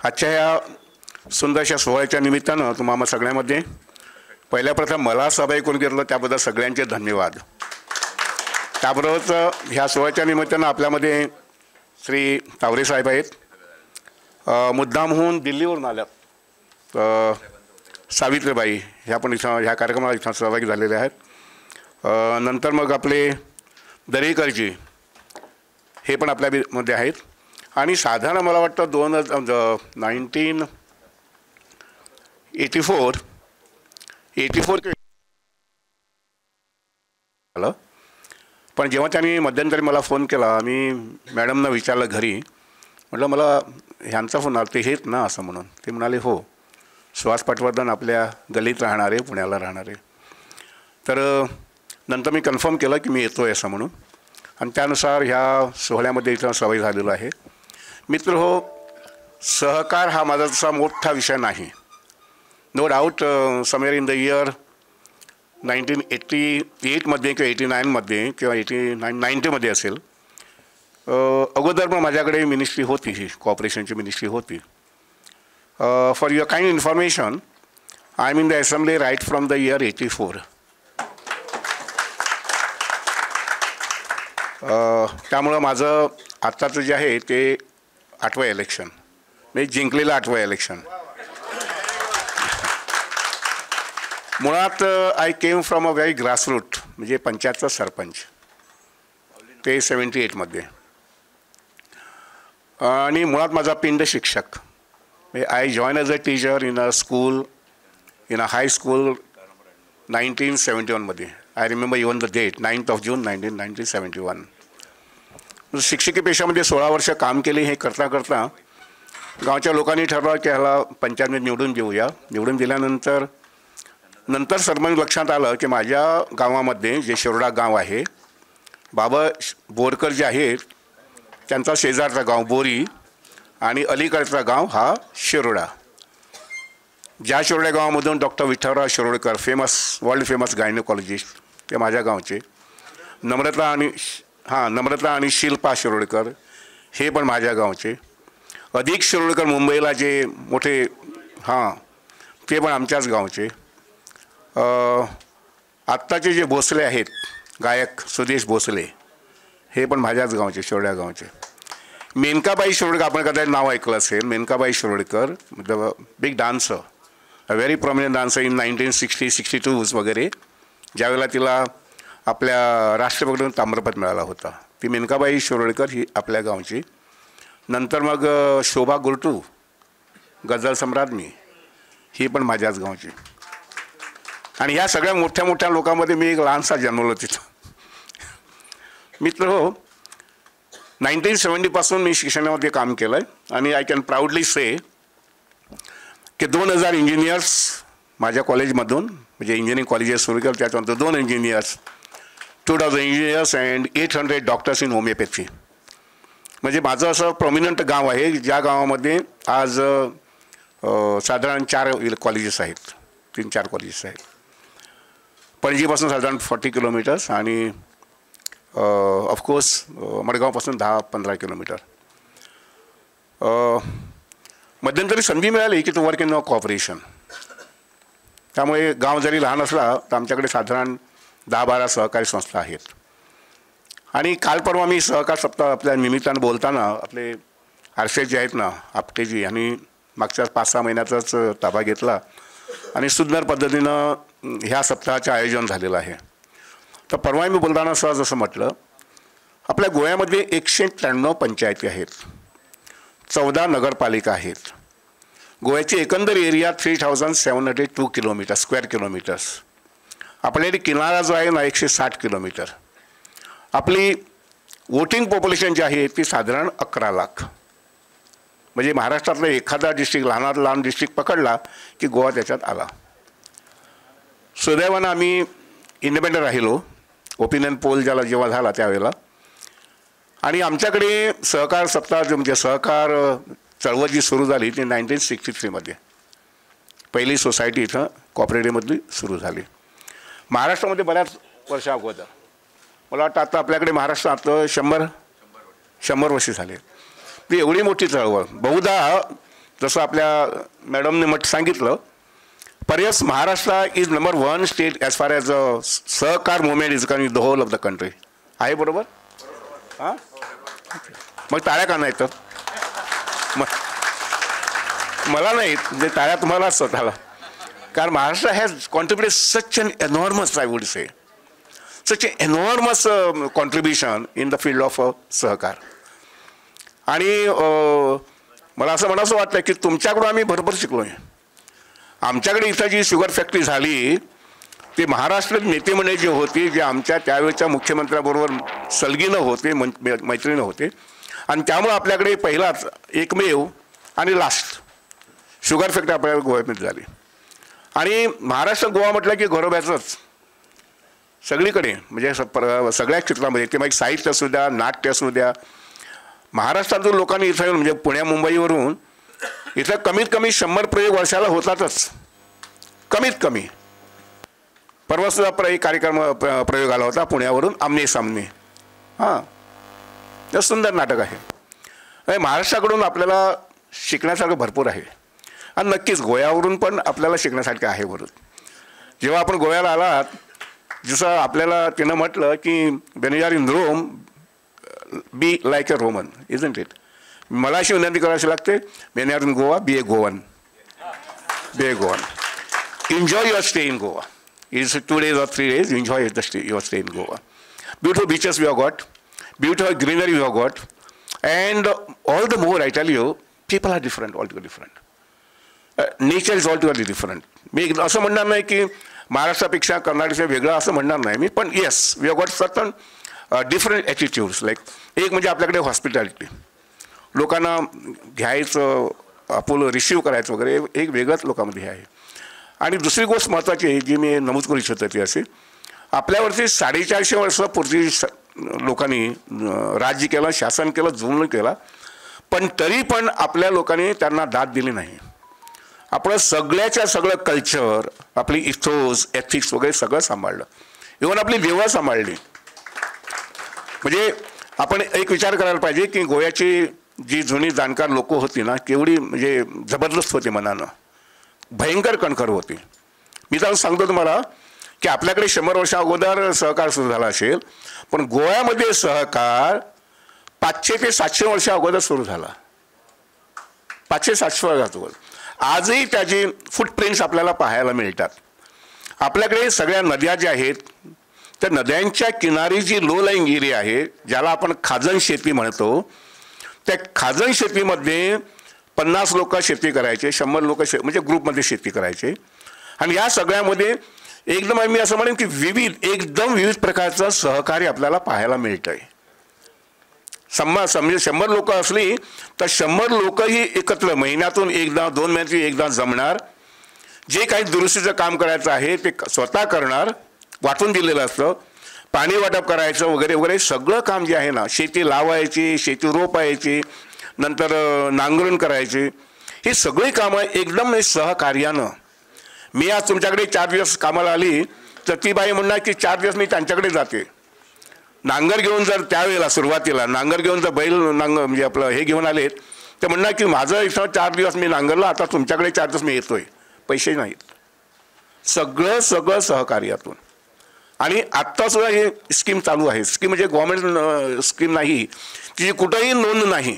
आजच्या या सुंदरशा सोहळ्याच्या निमित्तानं तुम्हाला सगळ्यांमध्ये पहिल्या प्रथम मला सहभागी करून घेतलं त्याबद्दल सगळ्यांचे धन्यवाद. त्याबरोबरच ह्या सोहळ्याच्या निमित्तानं आपल्यामध्ये श्री तावरे साहेब आहेत. मुद्दामहून दिल्लीवरून आल्यात. सावित्रीबाई ह्या पण इथं ह्या कार्यक्रमाला इथं सहभागी झालेले आहेत. नंतर मग आपले दरेकरजी हे पण आपल्यामध्ये आहेत. आणि साधारण मला वाटतं 1984 झालं. पण जेव्हा त्यांनी मध्यंतरी मला फोन केला, मी मॅडमना विचारलं घरी, म्हटलं मला ह्यांचा फोन आला, ते हेच ना असं म्हणून. ते म्हणाले हो, सुहास पटवर्धन आपल्या गल्लीत राहणारे, पुण्याला राहणारे. तर नंतर मी कन्फर्म केलं की मी येतो आहे असं म्हणून. आणि त्यानुसार ह्या सोहळ्यामध्ये इथं सहभागी झालेलो आहे. मित्र हो, सहकार हा माझा तसा मोठा विषय नाही. No doubt somewhere in the year 1988मध्ये किंवा 89मध्ये किंवा 90मध्ये असेल, अगोदर पण माझ्याकडे मिनिस्ट्री होती, ही कॉर्पोरेशनची मिनिस्ट्री होती. For your kind information, I am in the assembly right from the year 84. त्यामुळं माझं आत्ताचं जे आहे ते 8वं इलेक्शन, म्हणजे जिंकलेलं 8वं इलेक्शन. मुळात I came from a very grassroot, म्हणजे पंचायतचा सरपंच, ते 78मध्ये. आणि मुळात माझा पिंड शिक्षक, म्हणजे I join as a teacher in a school, in a high school 1971मध्ये. I remember even the date, 9th June 1971. शिक्षकी पेशामध्ये 16 वर्ष काम केले. हे करता करता गावच्या लोकांनी ठरवलं की ह्याला पंचायतमध्ये निवडून देऊया. निवडून दिल्यानंतर सरपंच लक्षात आलं की माझ्या गावामध्ये जे शिरोडा गाव आहे, बाबा बोरकर जे आहेत त्यांचा शेजारचा गाव बोरी आणि अलीकडचा गाव हा शिरोडा. ज्या शिरोडा गावामधून doctor Vitthalrao Shirodkar, world famous gynaecologist, ते माझ्या गावचे. नम्रता आणि शिल्पा शिरोडकर हे पण माझ्या गावचे. अधिक शिरोडकर मुंबईला जे मोठे ते पण आमच्याच गावचे. आत्ताचे जे भोसले आहेत गायक, सुदेश भोसले, हे पण माझ्याच गावचे, शिरोड्या गावचे. मेनकाबाई शिरोडकर, आपण कदाचित नाव ऐकलं असेल. Menakabai Shirodkar the big dancer, a very prominent dancer in 1960-62 वगैरे, ज्यावेळेला तिला आपल्या राष्ट्रपतीकडून ताम्रपत्र मिळाला होता. ती मेनकाबाई शिरोडकर ही आपल्या गावची. नंतर मग शोभा गुरटू, गझल सम्राज्ञी, ही पण माझ्याच गावची. आणि ह्या सगळ्या मोठ्या मोठ्या लोकांमध्ये मी एक लहानसा जन्मलो तिथं. मित्र हो, 1970 मी शिक्षणामध्ये काम केलं आहे. आणि आय कॅन प्राऊडली से की 2000 इंजिनियर्स माझ्या कॉलेजमधून, म्हणजे इंजिनिअरिंग कॉलेजेस सुरू केलं, त्याच्यानंतर 2 engineers, 2000 engineers and 800 doctors in homeopathy. म्हणजे माझं असं प्रॉमिनंट गाव आहे ज्या गावामध्ये आज साधारण 4 कॉलेजेस आहेत, 3-4 कॉलेजेस आहेत. पणजीपासून साधारण 40 किलोमीटर्स आणि ऑफकोर्स मडगावपासून 10-15 किलोमीटर. मध्यंतरी संधी मिळाली की to work in a corporation. त्यामुळे गाव जरी लहान असला तर आमच्याकडे साधारण 10-12 सहकारी संस्था आहेत. आणि काल परवा मी सहकार सप्ताह आपल्या निमित्तानं बोलताना आपले आरसे जे आहेत ना, आपटेजी, यांनी मागच्या 5-6 महिन्याचाच ताबा घेतला आणि सुंदर पद्धतीनं ह्या सप्ताहाचे आयोजन झालेलं आहे. तर परवा मी बोलताना सहज असं म्हटलं, आपल्या गोव्यामध्ये 193 पंचायती आहेत, 14 नगरपालिका आहेत. गोव्याची एकंदर एरिया 3702 स्क्वेअर किलोमीटर्स. आपल्याकडे किनारा जो आहे ना 160 किलोमीटर. आपली वोटिंग पॉप्युलेशन जी आहे ती साधारण 11 लाख. म्हणजे महाराष्ट्रातला एखादा डिस्ट्रिक्ट, लहानात लहान डिस्ट्रिक्ट पकडला की गोवा त्याच्यात आला. सुदैवानं आम्ही इंडिपेंडंट राहिलो, ओपिनियन पोल ज्याला जेव्हा झाला त्यावेळेला. आणि आमच्याकडे सहकार सप्ताह म्हणजे सहकार चळवळ जी सुरू झाली ती 1963मध्ये पहिली सोसायटी इथं कॉपरेटिव्हमधली सुरू झाली. महाराष्ट्रामध्ये बऱ्याच वर्षा अगोदर, मला वाटतं आता आपल्याकडे महाराष्ट्रात 100 वर्ष झाले. ती एवढी मोठी चळवळ. बहुधा जसं आपल्या मॅडमने सांगितलं, परयस Maharashtra is number 1 state as far as sahakar movement is con in the whole of the country. आहे बरोबर? हां, मग टाळ्या का नाही? तर मला नाही, म्हणजे टाळ्या तुम्हाला स्वतःला. कारण Maharashtra has contributed such an enormous, I would say, such a enormous contribution in the field of sahakar. आणि मला असं म्हणावंसं वाटतं की तुमच्याकडून आम्ही भरपूर शिकलो आहे. आमच्याकडे इथं जी शुगर फॅक्टरी झाली ते महाराष्ट्र नेते मंडळी जे होती, जे आमच्या त्यावेळेच्या मुख्यमंत्र्याबरोबर सलगीनं होते, मैत्रीनं होते, आणि त्यामुळे आपल्याकडे पहिलाच एकमेव आणि लास्ट शुगर फॅक्टरी आपल्याला गोव्यामध्ये झाली. आणि महाराष्ट्र गोवा म्हटलं की घरोब्याचंच सगळीकडे, म्हणजे सगळ्या क्षेत्रामध्ये, ते मग साहित्य असू द्या, नाट्य असू द्या, महाराष्ट्रातून लोकांनी इथं म्हणजे पुण्या मुंबईवरून इथं कमीत कमी 100 प्रयोग वर्षाला होतातच, कमीत कमी. परवासुद्धा एक कार्यक्रम प्रयोग आला होता पुण्यावरून, आमने सामने. हां, ते सुंदर नाटक आहे. महाराष्ट्राकडून आपल्याला शिकण्यासारखं भरपूर आहे. आणि नक्कीच गोव्यावरून पण आपल्याला शिकण्यासारखं आहे. बरोबर, जेव्हा आपण गोव्याला आलात, जसं आपल्याला तिनं म्हटलं की when you are in Rome be like a Roman, isn't it. मला अशी विनंती करायची लागते, when you are in Goa be a Goan, be a Goan. Enjoy your stay in Goa. It's 2 days or 3 days. Enjoy your stay in Goa. Beautiful beaches we have got, beautiful greenery we have got, and all the more I tell you, people are different, altogether different. Nature is altogether different. मी असं म्हणणार नाही की महाराष्ट्रापेक्षा कर्नाटकपेक्षा वेगळं असं म्हणणार नाही मी, पण yes we have got certain different attitudes. Like एक म्हणजे आपल्याकडे हॉस्पिटॅलिटी, लोकांना घ्यायचं, आपुलं रिसीव्ह करायचं वगैरे एक वेगळंच लोकांमध्ये आहे. आणि दुसरी गोष्ट महत्त्वाची आहे जी मी नमूद करू इच्छितो ती अशी, आपल्यावरती 450 वर्षापूर्वी लोकांनी राज्य केलं, शासन केलं, जुलम केला, पण तरी पण आपल्या लोकांनी त्यांना दाद दिली नाही. आपलं सगळ्याच्या सगळं कल्चर, आपली इथोस, एथिक्स वगैरे सगळं सांभाळलं, इव्हन आपली देवळं सांभाळली. म्हणजे आपण एक विचार करायला पाहिजे की गोव्याची जी जुनी जाणकार लोक होती ना, केवढी म्हणजे जबरदस्त होती मनानं, भयंकर कणखर होती. मी तर सांगतो तुम्हाला की आपल्याकडे 100 वर्ष अगोदर सहकार सुरू झाला असेल, पण गोव्यामध्ये सहकार 500 ते 700 वर्ष अगोदर सुरू झाला. 500-700 वर्ष अगोदर. आजही त्याची फुटप्रिंट्स आपल्याला पाहायला मिळतात. आपल्याकडे सगळ्या नद्या ज्या आहेत, त्या नद्यांच्या किनारी जी लो लाईंग एरिया आहे, ज्याला आपण खाजण शेती म्हणतो, त्या खाजण शेतीमध्ये 50 लोक शेती करायचे, 100 लोक म्हणजे ग्रुपमध्ये शेती करायचे. आणि या सगळ्यामध्ये एकदम मी असं म्हणेन की एकदम विविध प्रकारचं सहकार्य आपल्याला पाहायला मिळतं आहे. 100 लोक असली तर 100 लोकही एकत्र महिन्यातून एकदा, 2 महिन्यातून एकदा जमणार, जे काही दुरुस्तीचं काम करायचं आहे ते स्वतः करणार, वाटून दिलेलं असतं, पाणी वाटप करायचं वगैरे वगैरे सगळं काम जे आहे ना, शेती लावायची, शेती रोपायची, नंतर नांगरण करायची, ही सगळी कामं एकदम सहकार्यानं. मी आज तुमच्याकडे 4 दिवस कामाला आली तर ती बाई म्हणणार की 4 दिवस मी त्यांच्याकडे जाते. नांगर घेऊन जर त्यावेळेला सुरुवातीला नांगर घेऊन जर बैल म्हणजे आपलं हे घेऊन आलेत तर म्हणणार की माझं इथं 4 दिवस मी नांगरला, आता तुमच्याकडे 4 दिवस मी येतोय, पैसे नाहीत. सगळं सहकार्यातून. आणि आत्तासुद्धा हे स्कीम चालू आहे. स्कीम म्हणजे गव्हर्नमेंट स्कीम नाही, तिची कुठंही नोंद नाही.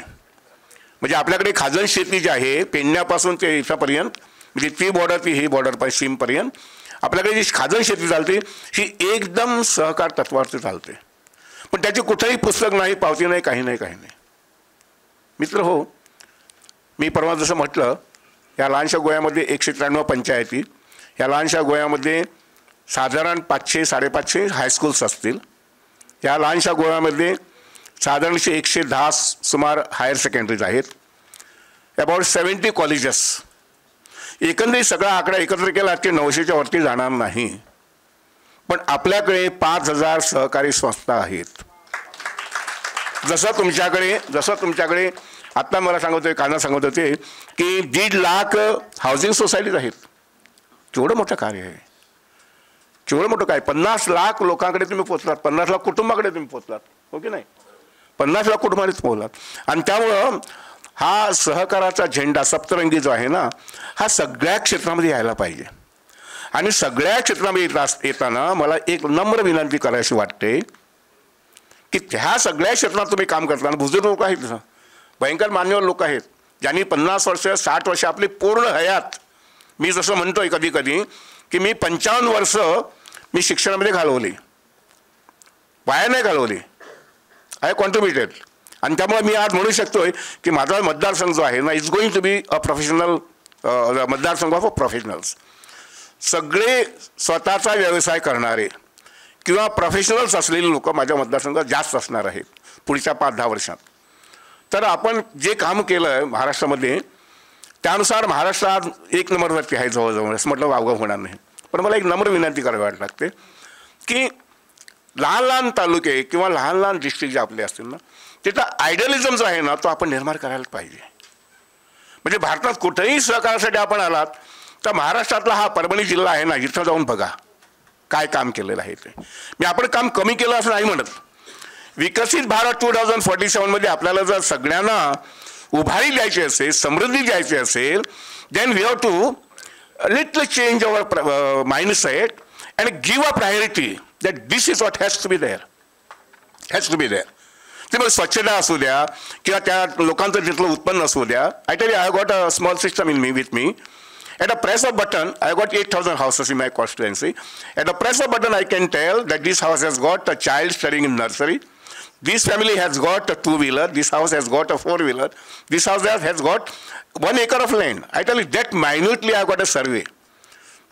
म्हणजे आपल्याकडे खाजण शेती जी आहे, पेडण्यापासून ते इथंपर्यंत, म्हणजे ती बॉर्डर ती ही बॉर्डर सीमपर्यंत आपल्याकडे जी खाजण शेती चालते ही एकदम सहकार तत्वावरती चालते. पण त्याची कुठंही पुस्तक नाही, पावती नाही, काही नाही. मित्र हो, मी परवा जसं म्हटलं, या लहानशा गोव्यामध्ये 193 पंचायती, या लहानशा गोव्यामध्ये साधारण 500-550 हायस्कूल्स असतील. या लहानशा गोव्यामध्ये साधारण 110 सुमार हायर सेकंडरीज आहेत, अबाउट 70 कॉलेजेस. एकंदरीत सगळा आकडा एकत्र केला की 900च्या वरती जाणार नाही. पण आपल्याकडे 5000 सहकारी संस्था आहेत. जसं तुमच्याकडे आत्ता मला सांगत होते की 1.5 लाख हाऊसिंग सोसायटीज आहेत. केवढं मोठं कार्य आहे, केवढं मोठं काय. 50 लाख लोकांकडे तुम्ही पोचलात, 50 लाख कुटुंबाकडे तुम्ही पोचलात, हो की नाही? 50 लाख कुटुंबानेच पोहोचलात. आणि त्यामुळं हा सहकाराचा झेंडा सप्तरंगी जो आहे ना, हा सगळ्या क्षेत्रामध्ये यायला पाहिजे. आणि सगळ्या क्षेत्रामध्ये येताना मला एक नम्र विनंती करायची वाटते की ह्या सगळ्या क्षेत्रात तुम्ही काम करताना बुजुर्ग लोक आहेत, भयंकर मान्यवर लोक आहेत, ज्यांनी 50 वर्ष 60 वर्ष आपली पूर्ण हयात, मी जसं म्हणतोय कधी कधी की मी 55 वर्ष मी शिक्षणामध्ये घालवली, वाया नाही घालवली, आय कॉन्ट्रीब्युटेड. आणि त्यामुळे मी आज म्हणू शकतोय की माझा मतदारसंघ जो आहे ना is going to be a professional मतदारसंघ ऑफ प्रोफेशनल्स. सगळे स्वतःचा व्यवसाय करणारे किंवा प्रोफेशनल्स असलेले लोक माझ्या मतदारसंघात जास्त असणार आहेत पुढच्या 5-10 वर्षात. तर आपण जे काम केलं आहे महाराष्ट्रामध्ये त्यानुसार महाराष्ट्र आज 1 नंबरवरती आहे जवळजवळ, असं म्हटलं वावगं होणार नाही. पण मला एक नम्र विनंती करावी लागते की लहान लहान तालुके किंवा लहान लहान डिस्ट्रिक्ट जे आपले असतील ना, तिथं आयडियलिझम जो आहे ना तो आपण निर्माण करायला पाहिजे. म्हणजे भारतात कुठेही सहकारासाठी आपण आलात तर महाराष्ट्रातला हा परभणी जिल्हा आहे ना, इथं जाऊन बघा काय काम केलेलं आहे ते. मी आपण काम कमी केलं असं नाही म्हणत. विकसित भारत 2047मध्ये आपल्याला जर सगळ्यांना उभारी द्यायची असेल, समृद्धी द्यायची असेल, then we have to little change our mindset and give a priority that this is what has to be there, has to be there. ते मग स्वच्छता असू द्या किंवा त्या लोकांचं तिथलं उत्पन्न असू द्या. I tell you, I got a small system in me with me. At a press of button, I got 8,000 houses in my constituency. At a press of button, I can tell that this house has got a child studying in nursery. This family has got a 2-wheeler. This house has got a 4-wheeler. This house has got 1 acre of land. I tell you that minutely I got a survey.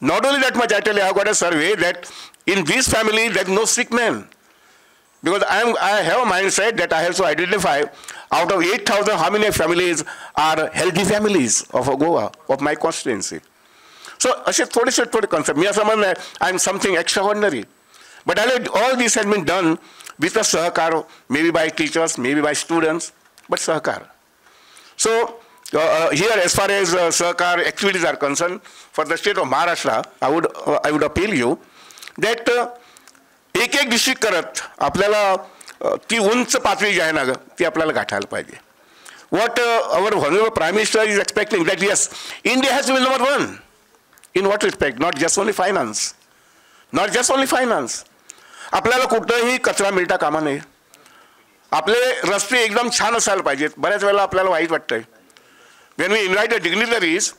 Not only that much, I tell you I got a survey that in this family there's no sick man. Because I have a mindset that I have to identify out of 8,000 how many families are healthy families of Goa, of my constituency. So असे थोडे concept. मी असं म्हणलं I am something extraordinary. But all this has been done with a सहकार, maybe by teachers, maybe by students, but सहकार. So here as far as सहकार activities are concerned, for the state of Maharashtra, I would appeal you that एक district करत आपल्याला ती उंच पातळी जी आहे ना ती आपल्याला गाठायला पाहिजे. What our honourable prime minister is expecting that yes India has to be number 1 in what respect, not just only finance, not just only finance. आपल्याला कुठंही कचरा मिळता कामा नये. आपले रस्ते एकदम छान असायला पाहिजेत. बऱ्याच वेळेला आपल्याला वाईट वाटतंय when we invite the dignitaries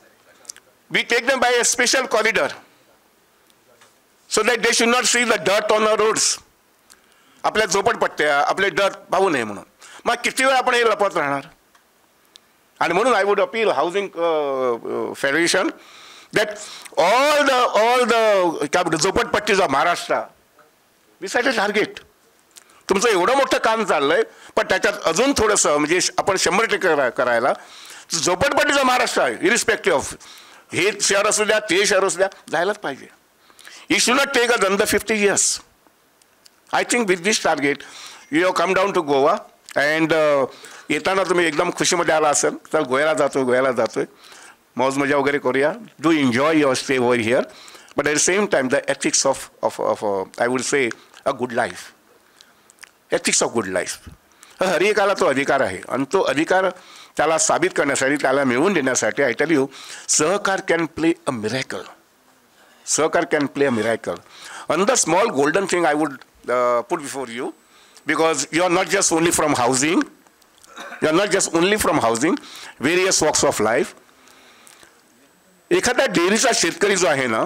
we take them by a special corridor so that they should not see the dirt on our roads. आपल्या झोपडपट्ट्या आपले डर्ट पाहू नये म्हणून. मग किती वेळ आपण हे लपवत राहणार. आणि म्हणून I would appeal housing federation that all the काय झोपडपट्टीचा Maharashtra we set a target. तुमचं एवढं मोठं काम चाललंय पण त्याच्यात अजून थोडंसं म्हणजे आपण 100% करायला झोपडपट्टीचा महाराष्ट्र आहे इरिस्पेक्टिव्ह ऑफ हे शहर असू द्या ते शहर असू द्या जायलाच पाहिजे. It should not take us under 50 years. I think with this target, you have come down to Goa and येताना तुम्ही एकदम खुशीमध्ये आला असेल तर गोव्याला जातोय मौज मजा वगैरे करूया. Do enjoy your stay over here but at the same time the ethics of I would say a good life, ethics of good life. हर एकाला तो अधिकार आहे आणि तो अधिकार त्याला साबित करण्यासाठी त्याला मिळवून देण्यासाठी आय टेल यू सहकार can play a miracle. Sahakar can play a miracle. Another small golden thing I would put before you, because you are not just only from housing, various walks of life. एखादा डेअरीचा शेतकरी जो आहे ना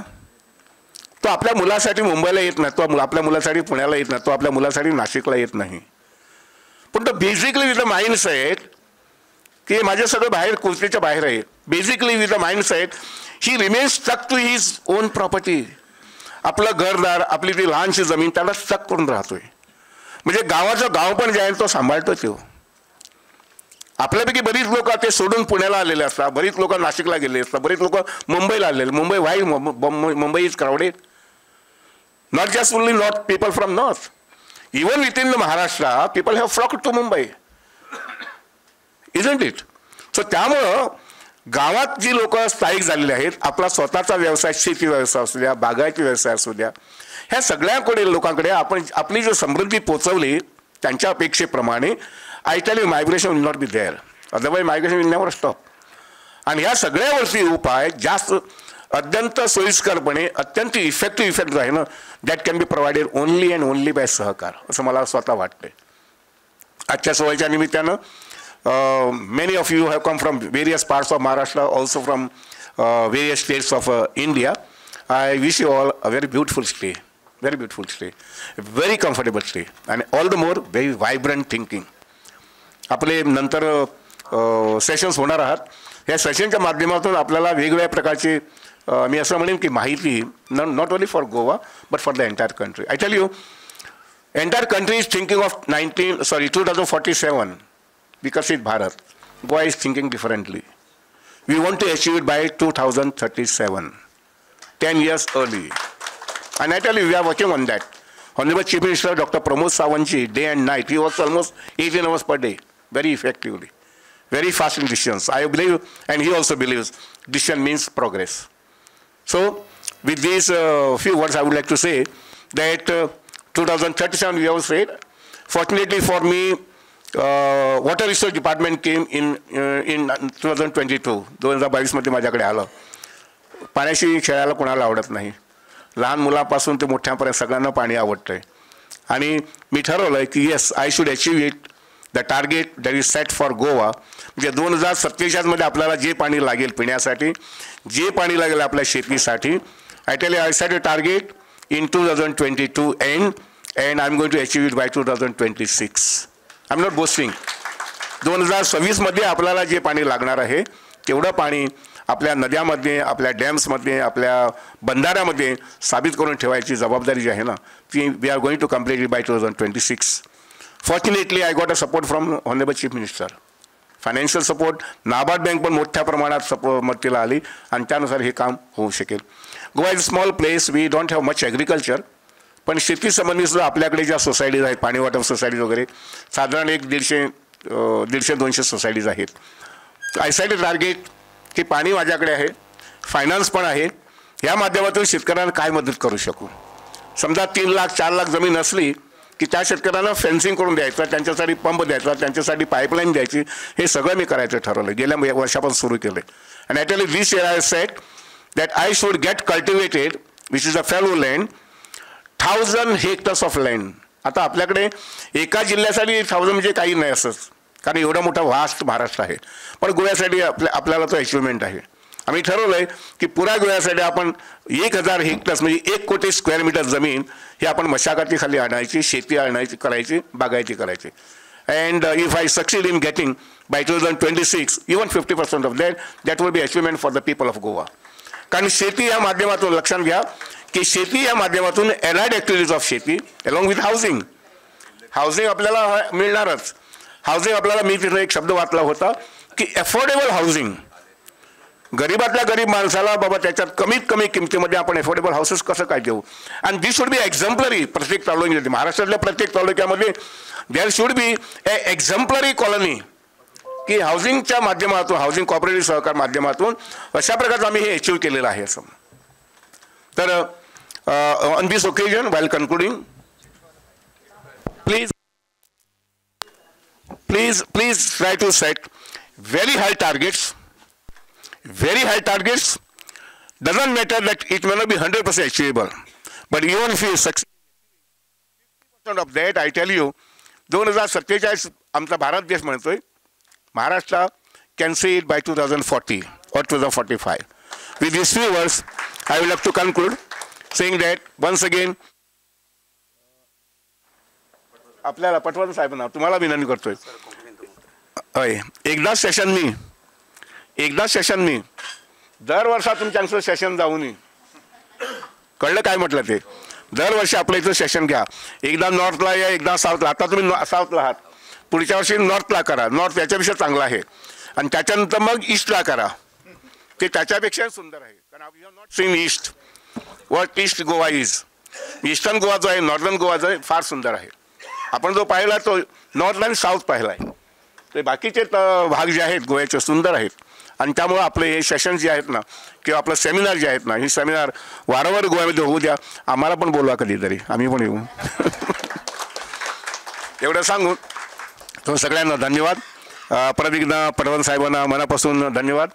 तो आपल्या मुलासाठी मुंबईला येत नाही, तो आपल्या मुलासाठी पुण्याला येत नाही, तो आपल्या मुलासाठी नाशिकला येत नाही. पण तो बेसिकली विथ द माइंडसेट की माझं सगळं बाहेर कुस्तीच्या बाहेर आहे. Basically with the mindset he remains stuck to his own property. आपलं घरदार आपली ती लहानशी जमीन त्याला स्टक करून राहतोय. म्हणजे गावाचं गाव पण जे आहे तो सांभाळतो तो. आपल्यापैकी बरीच लोक ते सोडून पुण्याला आलेले असतात, बरीच लोक नाशिकला गेले असतात, बरीच लोक मुंबईला आलेले. Mumbai is crowded. Not just only north people from north, even with in the Maharashtra people have flocked to Mumbai, isn't it. So त्यामुळं गावात जी लोक स्थायिक झालेले आहेत, आपला स्वतःचा व्यवसाय शेती व्यवसाय असू द्या, बागायती व्यवसाय असू द्या, ह्या सगळ्यांकडे लोकांकडे आपण आपली जी समृद्धी पोचवली त्यांच्या अपेक्षेप्रमाणे I tell you migration will not be there. Otherwise migration will never stop. आणि ह्या सगळ्यावरती उपाय जास्त अत्यंत सोयीस्करपणे अत्यंत इफेक्ट आहे ना, that can be provided only and only by सहकार, असं मला स्वतः वाटतंय. आजच्या सोहळ्याच्या निमित्तानं many of you have come from various parts of Maharashtra, also from various states of India. I wish you all a very beautiful stay, very comfortable stay, and all the more very vibrant thinking. आपले नंतर sessions होणार आहात. या सेशनच्या माध्यमातून आपल्याला वेगवेगळ्या प्रकारची मी असं म्हणेन की माहिती not only for Goa but for the entire country. I tell you, entire country is thinking of 2047 Viksit Bharat. Goa is thinking differently. We want to achieve it by 2037, 10 years early. And I tell you, we are working on that. Honorable Chief Minister Dr. Pramod Sawantji, day and night, he works almost 18 hours per day, very effectively, very fast in decisions. I believe, and he also believes, decision means progress. So, with these few words, I would like to say that 2037 we have said. Fortunately for me, Water Resource Department came in 2022. 2022 मध्ये माझ्याकडे आलं. पाण्याशी खेळायला कोणाला आवडत नाही. लहान मुलापासून ते मोठ्यापर्यंत सगळ्यांना पाणी आवडतंय. आणि मी ठरवलं आहे की yes, I should achieve it the target that is set for Goa. म्हणजे 2047 आपल्याला जे पाणी लागेल पिण्यासाठी, जे पाणी लागेल आपल्या शेतीसाठी, I tell you, I set a target in 2022 and I am going to achieve it by 2026. I am not boasting. 2026 आपल्याला जे पाणी लागणार आहे तेवढं पाणी आपल्या नद्यामध्ये, आपल्या डॅम्समध्ये, आपल्या बंधाऱ्यामध्ये साबित करून ठेवायची जबाबदारी जी आहे ना, ती we are going to complete it by 2026. Fortunately I got a support from honourable chief minister. Financial support, NABARD bank पण मोठ्या प्रमाणात मदतीला आली आणि त्यानुसार हे काम होऊ शकेल. Goa is a small place, we don't have much agriculture, पण शेती संबंधी सुद्धा आपल्याकडे ज्या सोसायटीज आहेत, पाणी वाटप सोसायटीज वगैरे, साधारण 150-200 सोसायटीज आहेत. आय सेट अ टार्गेट की पाणी माझ्याकडे आहे, फायनान्स पण आहे, या माध्यमातून शेतकऱ्यांना काय मदत करू शकू. समजा 3 लाख 4 लाख जमीन असली की त्या शेतकऱ्यांना फेन्सिंग करून द्यायचं, त्यांच्यासाठी पंप द्यायचा, त्यांच्यासाठी पाईपलाईन द्यायची, हे सगळं मी करायचं ठरवलं. गेल्या वर्षापासून सुरू केलं. And actually this year I set that I should get cultivated which is a fallow land 1000 hectares of land. आता आपल्याकडे एका जिल्ह्यासाठी 1000 म्हणजे काही नाही असंच, कारण एवढा मोठा वास्ट महाराष्ट्र आहे. पण गोव्यासाठी आपल्याला तो अचिव्हमेंट आहे. आम्ही ठरवलं आहे की पुऱ्या गोव्यासाठी आपण 1000 हेक्टर्स म्हणजे 1 कोटी स्क्वेअर मीटर जमीन ही आपण मशागतीखाली आणायची, शेती आणायची करायची, बागायती करायची. And if I succeed in getting by 2026 even 50% of that will be achievement for the people of Goa. कारण शेती या माध्यमातून लक्षात घ्या की शेती या माध्यमातून एलाइड ॲक्टिव्हिटीज ऑफ शेती अलॉंग विथ हाऊसिंग आपल्याला मिळणारच. हाऊसिंग आपल्याला, मी तिथे एक शब्द वाचला होता की अफोर्डेबल हाऊसिंग. गरीबातल्या गरीब माणसाला बाबा त्याच्यात कमीत कमी किमतीमध्ये आपण अफोर्डेबल हाऊसेस कसं काय देऊ. And this should be exemplary. प्रत्येक तालुक्यामध्ये, महाराष्ट्रातल्या प्रत्येक तालुक्यामध्ये there should be a exemplary colony की हाऊसिंगच्या माध्यमातून, हाऊसिंग कॉपरेटिव्ह सहकार माध्यमातून अशा प्रकारचं आम्ही हे अचीव केलेलं आहे असं. तर on this occasion while concluding, please try to set very high targets. Doesn't matter that it may not be 100% achievable, but even if you succeed 50% of that, I tell you 2047 आमचा भारत देश म्हणतोय, Maharashtra can see it by 2040 or 2045. With these few words, I would like to conclude saying that once again, आपल्याला पटवर्धन साहेबांना तुम्हाला विनंती करतोय, एकदा session दर वर्षा तुमच्या सेशन जाऊ नये. कळलं काय म्हटलं ते? दरवर्षी आपल्या इथं सेशन घ्या. एकदा नॉर्थला या, एकदा साऊथला. आता तुम्ही साऊथला आहात, पुढच्या वर्षी नॉर्थला करा. नॉर्थ याच्यापेक्षा चांगला आहे. आणि त्याच्यानंतर मग ईस्टला करा, ते त्याच्यापेक्षा सुंदर आहे. कारण we have not seen east, what east Goa is. Eastern Goa जो आहे, नॉर्दर्न गोवा जो आहे, फार सुंदर आहे. आपण जो पाहिला तो नॉर्थ आणि साऊथ पाहिला आहे. ते बाकीचे भाग जे आहेत गोव्याचे सुंदर आहेत. आणि त्यामुळं आपले हे सेशन जे आहेत ना, किंवा आपलं सेमिनार जे आहेत ना, ही सेमिनार वारंवार गोव्यामध्ये होऊ द्या. आम्हाला पण बोलवा कधीतरी, आम्ही पण येऊ. एवढं सांगून तो सगळ्यांना धन्यवाद. परत एकदा पटवर्धन साहेबांना मनापासून धन्यवाद.